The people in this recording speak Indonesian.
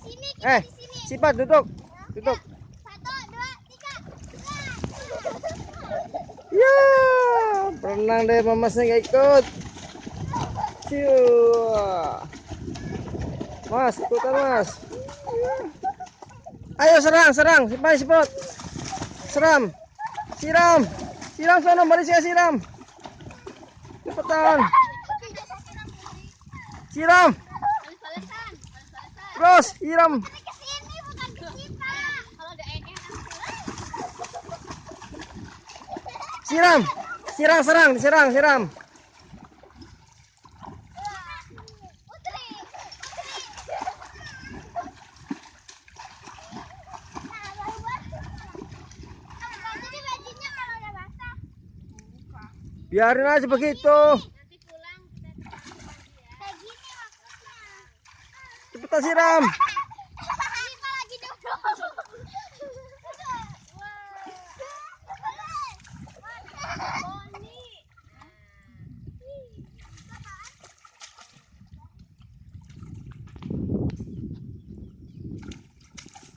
sini, kita di sini. Sifat duduk. Duduk. 1, 2, 3. Ya, berenang deh mamasnya nggak ikut. Ciu. Mas, ikutan Mas. Ayo serang, Sifat, Sifat. Seram. Siram. Siram sana, Malaysia siram. Cepetan. Siram. Terus, siram. Kesini bukan ke kita. Kalau ada Siram. Siram. Putri. Bajunya kalau udah basah. Biarin aja begitu. Nanti pulang kita tekan lagi ya. Kayak gini maksudnya. Cepetan siram.